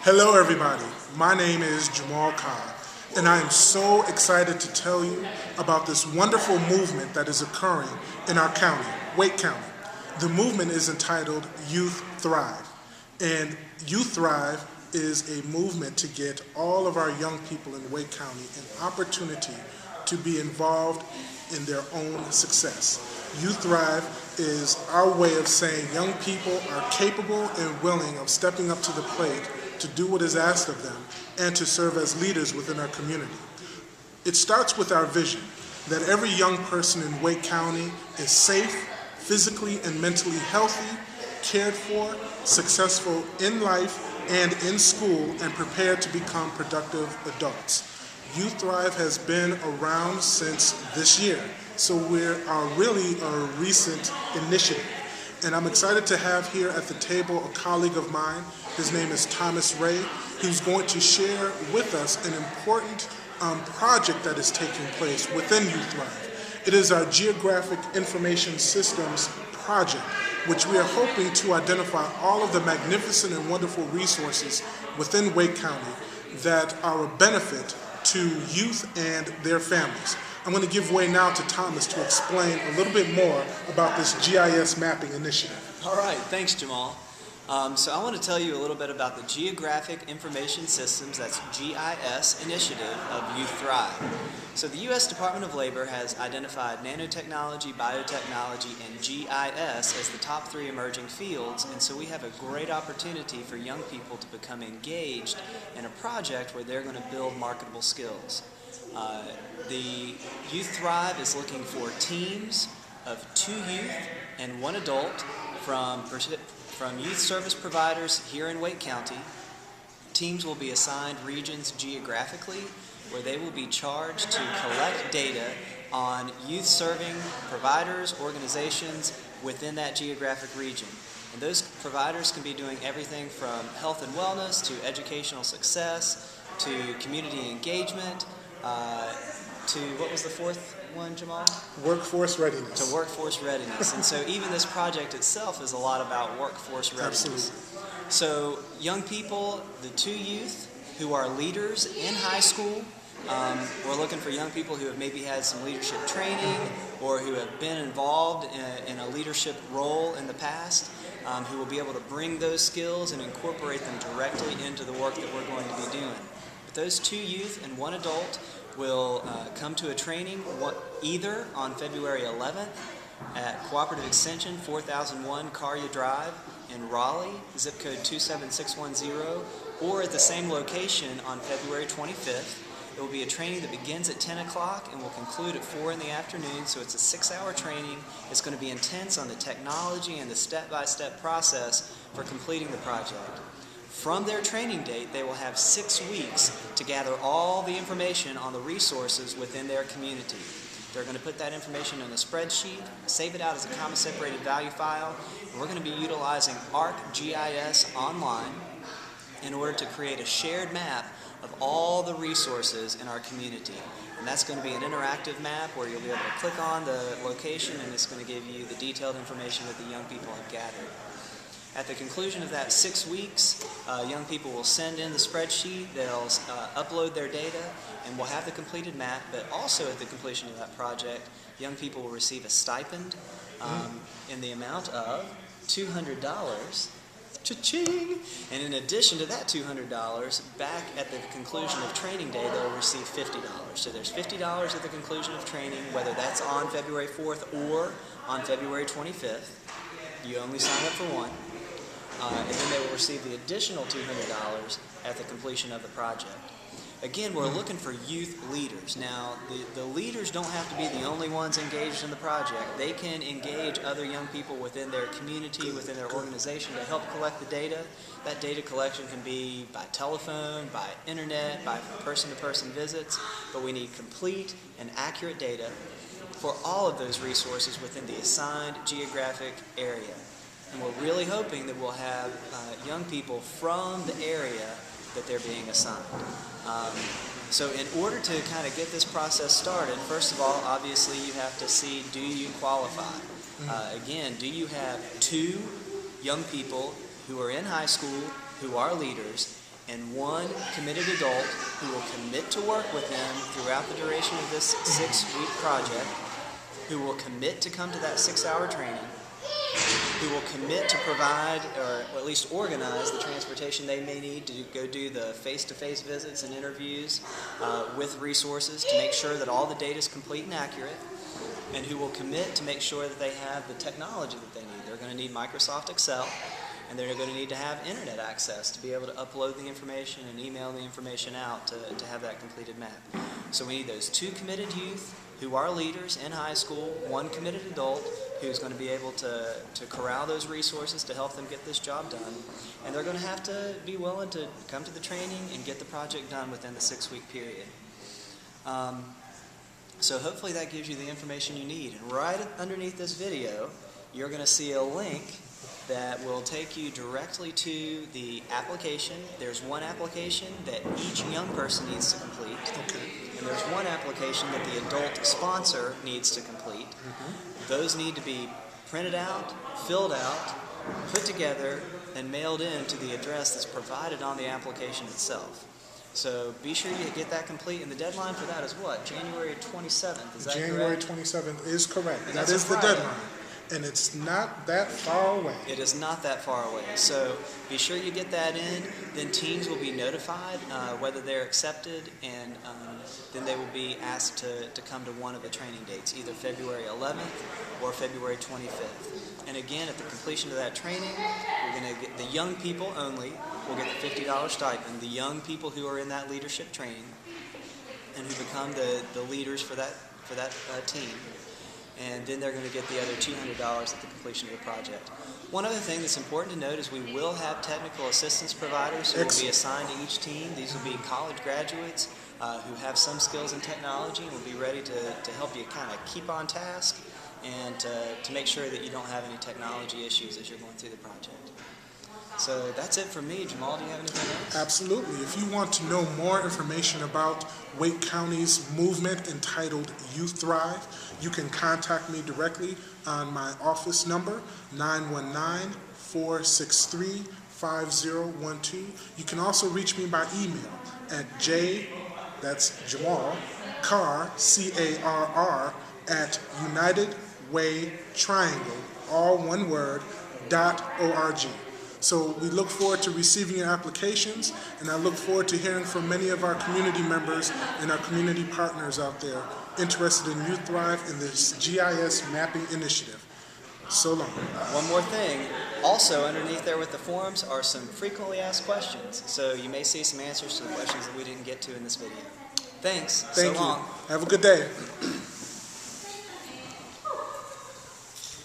Hello everybody, my name is Jamal Khan, and I am so excited to tell you about this wonderful movement that is occurring in our county, Wake County. The movement is entitled Youth Thrive, and Youth Thrive is a movement to get all of our young people in Wake County an opportunity to be involved in their own success. Youth Thrive is our way of saying young people are capable and willing of stepping up to the plate to do what is asked of them and to serve as leaders within our community. It starts with our vision that every young person in Wake County is safe, physically and mentally healthy, cared for, successful in life and in school, and prepared to become productive adults. Youth Thrive has been around since this year, so we're really a recent initiative. And I'm excited to have here at the table a colleague of mine. His name is Thomas Ray, who's going to share with us an important project that is taking place within Youth Thrive. It is our Geographic Information Systems project, which we are hoping to identify all of the magnificent and wonderful resources within Wake County that are a benefit to youth and their families. I'm going to give way now to Thomas to explain a little bit more about this GIS mapping initiative. All right, thanks Jamal. So I want to tell you a little bit about the Geographic Information Systems, that's GIS, initiative of Youth Thrive. So the U.S. Department of Labor has identified nanotechnology, biotechnology, and GIS as the top three emerging fields, and so we have a great opportunity for young people to become engaged in a project where they're going to build marketable skills. The Youth Thrive is looking for teams of 2 youth and 1 adult from youth service providers here in Wake County. Teams will be assigned regions geographically where they will be charged to collect data on youth serving providers, organizations within that geographic region. And those providers can be doing everything from health and wellness to educational success to community engagement to, what was the fourth one, Jamal? Workforce readiness. To workforce readiness. And so even this project itself is a lot about workforce readiness. Absolutely. So young people, the 2 youth who are leaders in high school, we're looking for young people who have maybe had some leadership training or who have been involved in a leadership role in the past, who will be able to bring those skills and incorporate them directly into the work that we're going to be doing. But those 2 youth and 1 adult will come to a training either on February 11th at Cooperative Extension 4001 Carya Drive in Raleigh, zip code 27610, or at the same location on February 25th. It will be a training that begins at 10 o'clock and will conclude at 4 in the afternoon, so it's a 6-hour training. It's going to be intense on the technology and the step-by-step process for completing the project. From their training date, they will have 6 weeks to gather all the information on the resources within their community. They're going to put that information in a spreadsheet, save it out as a comma separated value file, and we're going to be utilizing ArcGIS Online in order to create a shared map of all the resources in our community. And that's going to be an interactive map where you'll be able to click on the location and it's going to give you the detailed information that the young people have gathered. At the conclusion of that 6 weeks, young people will send in the spreadsheet, they'll upload their data, and we'll have the completed map, but also at the completion of that project, young people will receive a stipend in the amount of $200. Cha-ching! And in addition to that $200, back at the conclusion of training day, they'll receive $50. So there's $50 at the conclusion of training, whether that's on February 4th or on February 25th. You only sign up for one. And then they will receive the additional $200 at the completion of the project. Again, we're looking for youth leaders. Now, the leaders don't have to be the only ones engaged in the project. They can engage other young people within their community, within their organization to help collect the data. That data collection can be by telephone, by internet, by person-to-person visits, but we need complete and accurate data for all of those resources within the assigned geographic area. And we're really hoping that we'll have young people from the area that they're being assigned. So in order to kind of get this process started, first of all, obviously you have to see, do you qualify? Again, do you have 2 young people who are in high school, who are leaders, and one committed adult who will commit to work with them throughout the duration of this 6-week project, who will commit to come to that 6-hour training, who will commit to provide or at least organize the transportation they may need to go do the face-to-face visits and interviews with resources to make sure that all the data is complete and accurate, and who will commit to make sure that they have the technology that they need. They're going to need Microsoft Excel, and they're going to need to have internet access to be able to upload the information and email the information out to have that completed map. So we need those 2 committed youth who are leaders in high school, 1 committed adult who's going to be able to corral those resources to help them get this job done. And they're going to have to be willing to come to the training and get the project done within the 6-week period. So hopefully that gives you the information you need. And right underneath this video, you're going to see a link that will take you directly to the application. There's one application that each young person needs to complete. Okay. And there's one application that the adult sponsor needs to complete. Those need to be printed out, filled out, put together, and mailed in to the address that's provided on the application itself. So be sure you get that complete, and the deadline for that is what? January 27th, is that January correct? 27th is correct. And That that's a is the Friday. deadline. And it's not that far away. It is not that far away. So be sure you get that in. Then teams will be notified whether they're accepted, and then they will be asked to come to one of the training dates, either February 11th or February 25th. And again, at the completion of that training, we're going to get the young people only will get the $50 stipend. The young people who are in that leadership training and who become the leaders for that team. And then they're going to get the other $200 at the completion of the project. One other thing that's important to note is we will have technical assistance providers who will be assigned to each team. These will be college graduates who have some skills in technology and will be ready to help you kind of keep on task and to make sure that you don't have any technology issues as you're going through the project. So that's it for me. Jamal, do you have anything else? Absolutely. If you want to know more information about Wake County's movement entitled Youth Thrive, you can contact me directly on my office number, 919-463-5012. You can also reach me by email at that's Jamal, Carr, C-A-R-R, at UnitedWayTriangle, all one word, .org. So we look forward to receiving your applications, and I look forward to hearing from many of our community members and our community partners out there interested in Youth Thrive in this GIS mapping initiative. So long. One more thing. Also, underneath there with the forums are some frequently asked questions. So you may see some answers to the questions that we didn't get to in this video. Thanks. Thank so long. you. Have a good day.